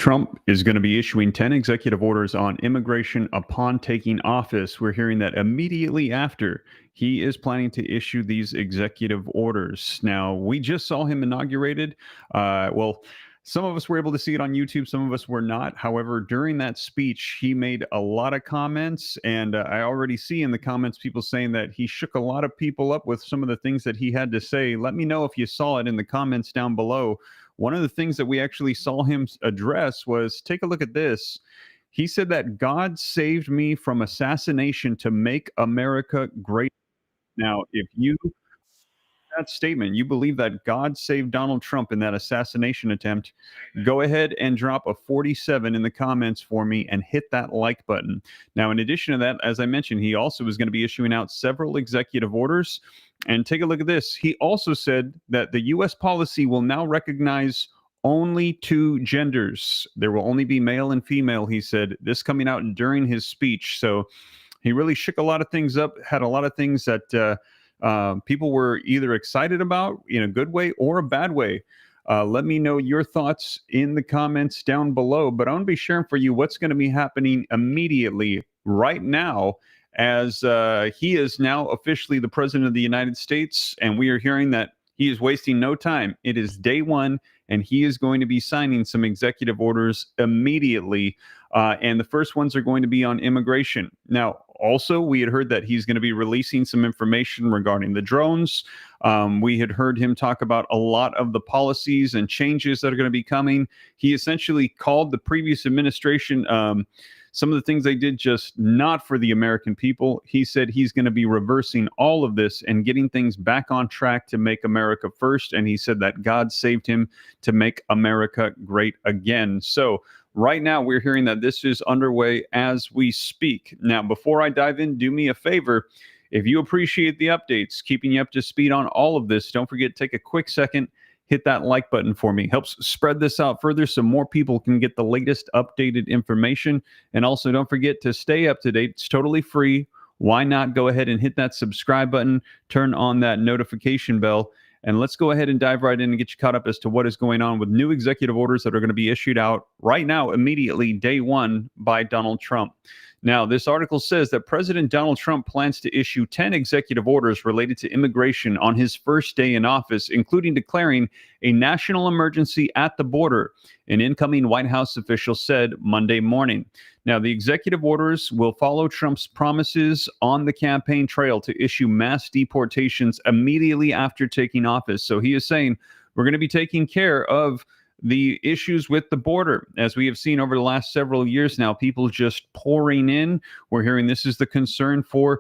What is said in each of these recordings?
Trump is going to be issuing 10 executive orders on immigration upon taking office. We're hearing that immediately after he is planning to issue these executive orders. Now, we just saw him inaugurated. Some of us were able to see it on YouTube, some of us were not. However, during that speech, he made a lot of comments, and I already see in the comments people saying that he shook a lot of people up with some of the things that he had to say. Let me know if you saw it in the comments down below. One of the things that we actually saw him address was, take a look at this. He said that God saved me from assassination to make America great. Now, if you that statement, you believe that God saved Donald Trump in that assassination attempt, go ahead and drop a 47 in the comments for me and hit that like button. Now, in addition to that, as I mentioned, he also is going to be issuing out several executive orders. And take a look at this. He also said that the U.S. policy will now recognize only two genders. There will only be male and female, he said. This coming out during his speech. So he really shook a lot of things up, had a lot of things that people were either excited about in a good way or a bad way. Let me know your thoughts in the comments down below. But I'm going to be sharing for you what's going to be happening immediately right now, as he is now officially the president of the United States. And we are hearing that he is wasting no time. It is day one, and he is going to be signing some executive orders immediately. And the first ones are going to be on immigration. Now, also, we had heard that he's going to be releasing some information regarding the drones. We had heard him talk about a lot of the policies and changes that are going to be coming. He essentially called the previous administration some of the things they did just not for the American people. He said he's going to be reversing all of this and getting things back on track to make America first. And he said that God saved him to make America great again. So right now, we're hearing that this is underway as we speak. Now, before I dive in, do me a favor. If you appreciate the updates, keeping you up to speed on all of this, don't forget to take a quick second, hit that like button for me. Helps spread this out further so more people can get the latest updated information. And also, don't forget to stay up to date. It's totally free. Why not go ahead and hit that subscribe button, turn on that notification bell, and let's go ahead and dive right in and get you caught up as to what is going on with new executive orders that are going to be issued out right now, immediately, day one, by Donald Trump. Now, this article says that President Donald Trump plans to issue 10 executive orders related to immigration on his first day in office, including declaring a national emergency at the border, an incoming White House official said Monday morning. Now, the executive orders will follow Trump's promises on the campaign trail to issue mass deportations immediately after taking office. So he is saying we're going to be taking care of the issues with the border, as we have seen over the last several years now, people just pouring in. We're hearing this is the concern for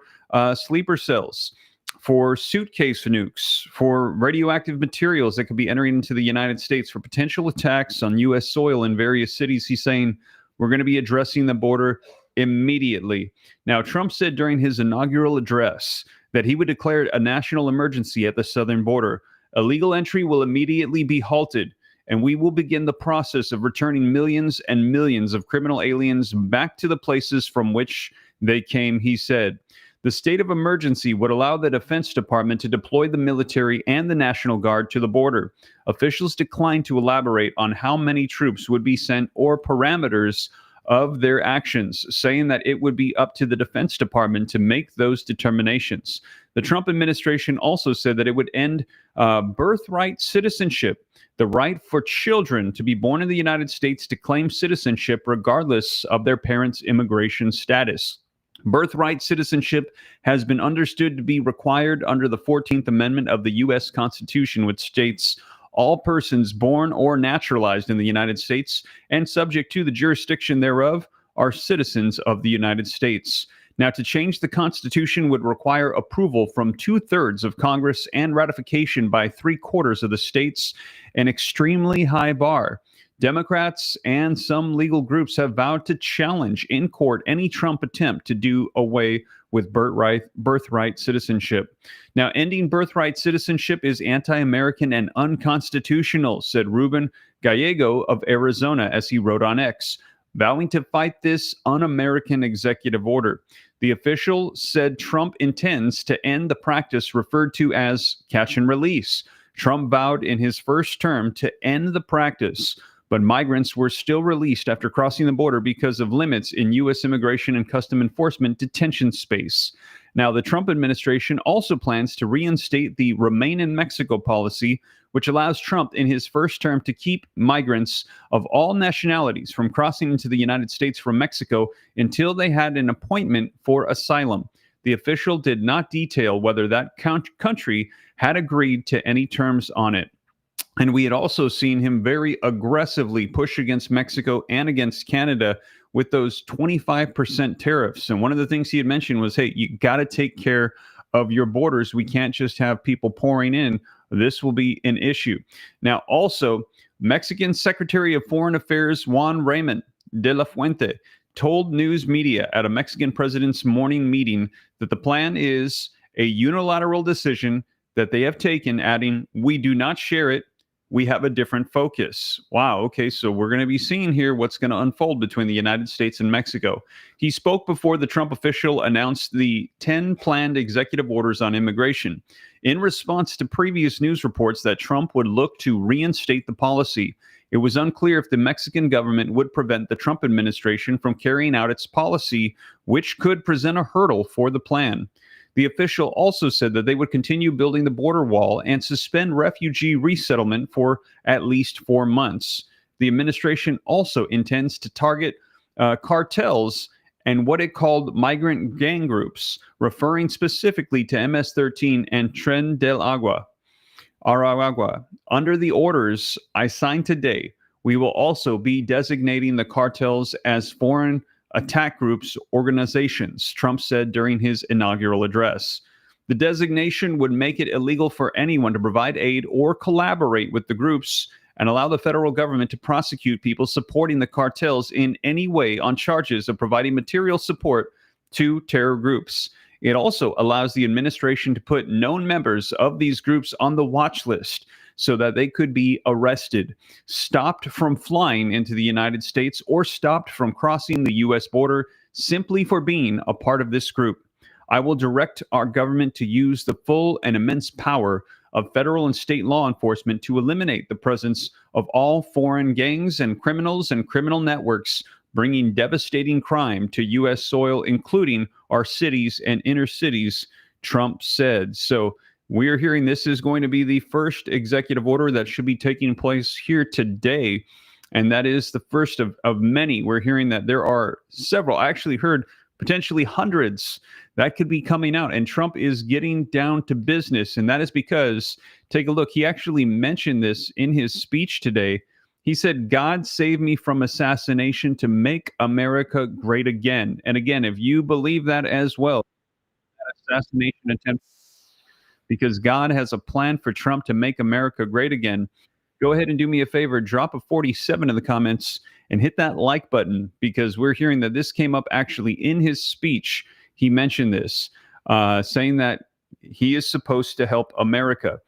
sleeper cells, for suitcase nukes, for radioactive materials that could be entering into the United States, for potential attacks on U.S. soil in various cities. He's saying we're going to be addressing the border immediately. Now, Trump said during his inaugural address that he would declare a national emergency at the southern border. Illegal entry will immediately be halted, and we will begin the process of returning millions and millions of criminal aliens back to the places from which they came, he said. The state of emergency would allow the Defense Department to deploy the military and the National Guard to the border. Officials declined to elaborate on how many troops would be sent or parameters of their actions, saying that it would be up to the Defense Department to make those determinations. The Trump administration also said that it would end birthright citizenship, the right for children to be born in the United States to claim citizenship regardless of their parents' immigration status. Birthright citizenship has been understood to be required under the 14th Amendment of the U.S. Constitution, which states all persons born or naturalized in the United States and subject to the jurisdiction thereof are citizens of the United States. Now, to change the Constitution would require approval from 2/3 of Congress and ratification by 3/4 of the states, an extremely high bar. Democrats and some legal groups have vowed to challenge in court any Trump attempt to do away with birthright citizenship. Now, ending birthright citizenship is anti-American and unconstitutional, said Ruben Gallego of Arizona, as he wrote on X, vowing to fight this un-American executive order. The official said Trump intends to end the practice referred to as catch and release. Trump vowed in his first term to end the practice but migrants were still released after crossing the border because of limits in U.S. immigration and custom enforcement detention space. Now, the Trump administration also plans to reinstate the Remain in Mexico policy, which allows Trump in his first term to keep migrants of all nationalities from crossing into the United States from Mexico until they had an appointment for asylum. The official did not detail whether that country had agreed to any terms on it. And we had also seen him very aggressively push against Mexico and against Canada with those 25% tariffs. And one of the things he had mentioned was, hey, you got to take care of your borders. We can't just have people pouring in. This will be an issue. Now, also, Mexican Secretary of Foreign Affairs Juan Raymond de la Fuente told news media at a Mexican president's morning meeting that the plan is a unilateral decision that they have taken, adding, "We do not share it. We have a different focus." Wow. Okay. So we're going to be seeing here what's going to unfold between the United States and Mexico. He spoke before the Trump official announced the 10 planned executive orders on immigration in response to previous news reports that Trump would look to reinstate the policy. It was unclear if the Mexican government would prevent the Trump administration from carrying out its policy, which could present a hurdle for the plan. The official also said that they would continue building the border wall and suspend refugee resettlement for at least 4 months. The administration also intends to target cartels and what it called migrant gang groups, referring specifically to MS-13 and Tren del Agua. Aragua. Under the orders I signed today, we will also be designating the cartels as foreign attack groups organizations, Trump said during his inaugural address. The designation would make it illegal for anyone to provide aid or collaborate with the groups and allow the federal government to prosecute people supporting the cartels in any way on charges of providing material support to terror groups. It also allows the administration to put known members of these groups on the watch list so that they could be arrested, stopped from flying into the United States, or stopped from crossing the U.S. border simply for being a part of this group. I will direct our government to use the full and immense power of federal and state law enforcement to eliminate the presence of all foreign gangs and criminal networks bringing devastating crime to U.S. soil, including our cities and inner cities, Trump said. So we're hearing this is going to be the first executive order that should be taking place here today. And that is the first of many. We're hearing that there are several. I actually heard potentially hundreds that could be coming out. And Trump is getting down to business. And that is because, take a look, he actually mentioned this in his speech today. He said, "God save me from assassination to make America great again." And again, if you believe that as well, that assassination attempt, because God has a plan for Trump to make America great again, go ahead and do me a favor, drop a 47 in the comments and hit that like button, because we're hearing that this came up actually in his speech. He mentioned this, saying that he is supposed to help America.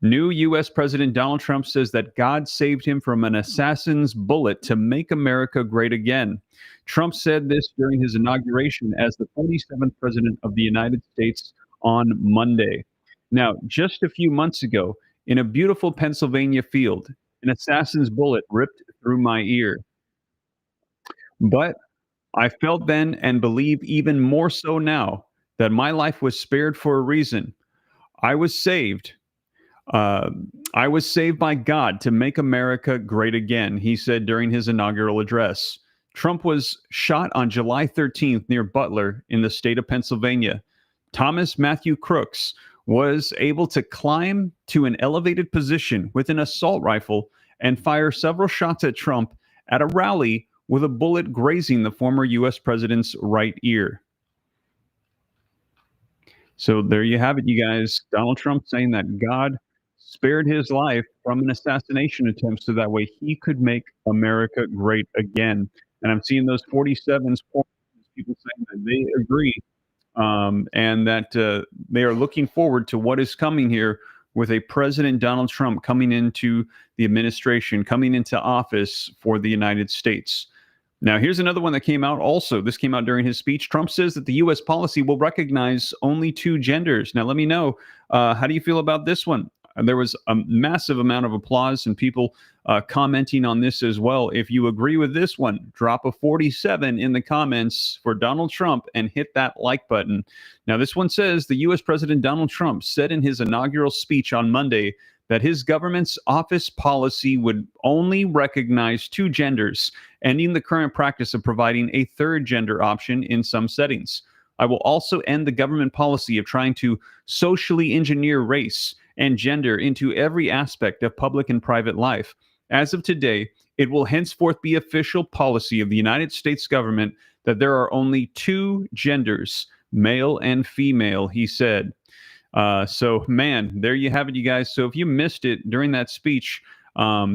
New U.S. President Donald Trump says that God saved him from an assassin's bullet to make America great again. Trump said this during his inauguration as the 47th President of the United States on Monday. Now, just a few months ago, in a beautiful Pennsylvania field, an assassin's bullet ripped through my ear. But I felt then, and believe even more so now, that my life was spared for a reason. I was saved. I was saved by God to make America great again, he said during his inaugural address. Trump was shot on July 13th near Butler in the state of Pennsylvania. Thomas Matthew Crooks was able to climb to an elevated position with an assault rifle and fire several shots at Trump at a rally with a bullet grazing the former U.S. president's right ear. So there you have it, you guys. Donald Trump saying that God spared his life from an assassination attempt so that way he could make America great again. And I'm seeing those 47s, people saying that they agree, and that they are looking forward to what is coming here with a President Donald Trump coming into the administration, coming into office for the United States. Now, here's another one that came out also. This came out during his speech. Trump says that the U.S. policy will recognize only two genders. Now, let me know, how do you feel about this one? There was a massive amount of applause and people commenting on this as well. If you agree with this one, drop a 47 in the comments for Donald Trump and hit that like button. Now, this one says the U.S. President Donald Trump said in his inaugural speech on Monday that his government's office policy would only recognize two genders, ending the current practice of providing a third gender option in some settings. I will also end the government policy of trying to socially engineer race and gender into every aspect of public and private life. As of today, it will henceforth be official policy of the United States government that there are only two genders, male and female, he said. So, man, there you have it, you guys. So if you missed it during that speech,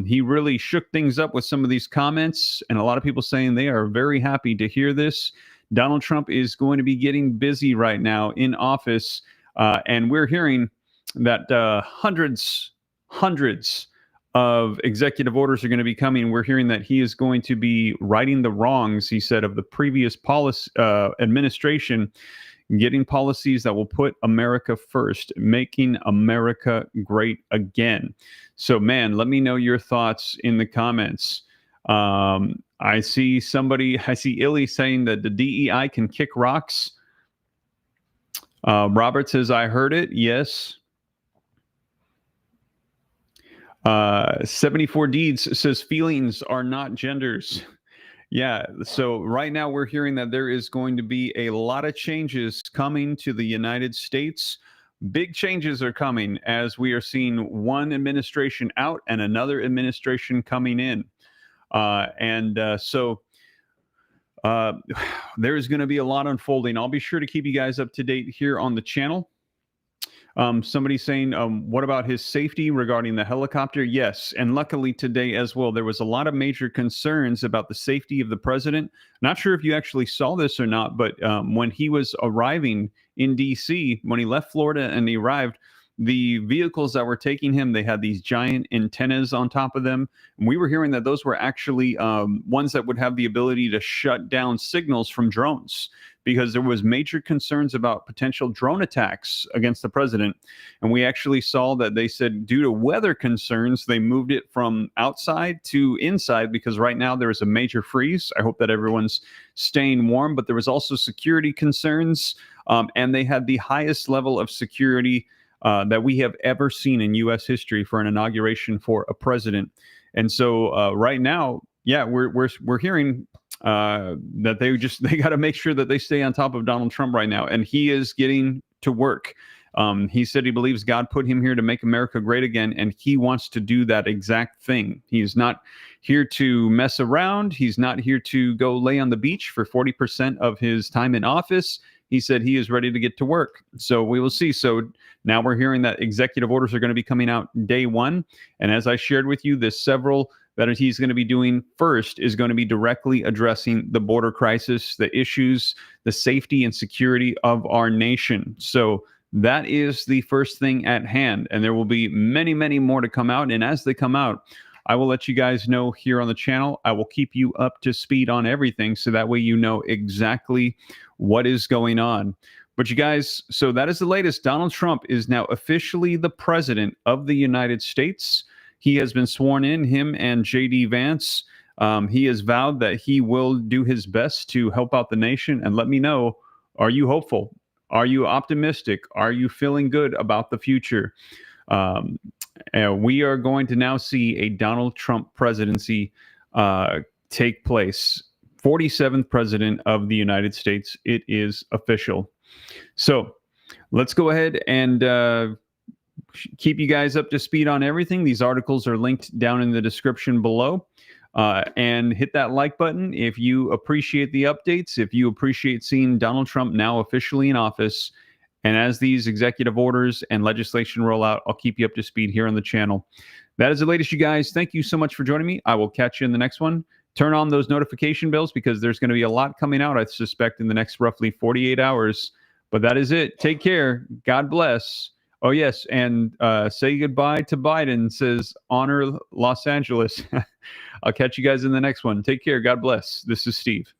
he really shook things up with some of these comments, and a lot of people saying they are very happy to hear this. Donald Trump is going to be getting busy right now in office, and we're hearing that hundreds of executive orders are going to be coming. We're hearing that he is going to be righting the wrongs, he said, of the previous policy administration, getting policies that will put America first, making America great again. So, man, let me know your thoughts in the comments. I see Illy saying that the DEI can kick rocks. Robert says, I heard it. Yes. 74 Deeds says feelings are not genders. Yeah, so right now we're hearing that there is going to be a lot of changes coming to the United States. Big changes are coming as we are seeing one administration out and another administration coming in. So there's going to be a lot unfolding. I'll be sure to keep you guys up to date here on the channel. Somebody saying, what about his safety regarding the helicopter? Yes, and luckily today as well, there was a lot of major concerns about the safety of the president. Not sure if you actually saw this or not, but when he was arriving in D.C., when he left Florida and he arrived, the vehicles that were taking him, they had these giant antennas on top of them. And we were hearing that those were actually ones that would have the ability to shut down signals from drones, because there was major concerns about potential drone attacks against the president. And we actually saw that they said due to weather concerns, they moved it from outside to inside, because right now there is a major freeze. I hope that everyone's staying warm, but there was also security concerns, and they had the highest level of security that we have ever seen in U.S. history for an inauguration for a president. And so right now, yeah, we're hearing that they got to make sure that they stay on top of Donald Trump right now, and he is getting to work. He said he believes God put him here to make America great again, and he wants to do that exact thing. He's not here to mess around. He's not here to go lay on the beach for 40% of his time in office. He said he is ready to get to work. So we will see. So now we're hearing that executive orders are going to be coming out day one. And as I shared with you, there's several that he's going to be doing. First is going to be directly addressing the border crisis, the issues, the safety and security of our nation. So that is the first thing at hand. And there will be many, many more to come out. And as they come out, I will let you guys know here on the channel. I will keep you up to speed on everything, so that way you know exactly what is going on. But you guys, so that is the latest. Donald Trump is now officially the president of the United States. He has been sworn in, him and J.D. Vance. He has vowed that he will do his best to help out the nation. And let me know, are you hopeful? Are you optimistic? Are you feeling good about the future? We are going to now see a Donald Trump presidency take place. 47th president of the United States. It is official. So let's go ahead and keep you guys up to speed on everything. These articles are linked down in the description below. And hit that like button if you appreciate the updates, if you appreciate seeing Donald Trump now officially in office. And as these executive orders and legislation roll out, I'll keep you up to speed here on the channel. That is the latest, you guys. Thank you so much for joining me. I will catch you in the next one. Turn on those notification bells, because there's going to be a lot coming out, I suspect, in the next roughly 48 hours. But that is it. Take care. God bless. Oh, yes. And say goodbye to Biden, says honor Los Angeles. I'll catch you guys in the next one. Take care. God bless. This is Steve.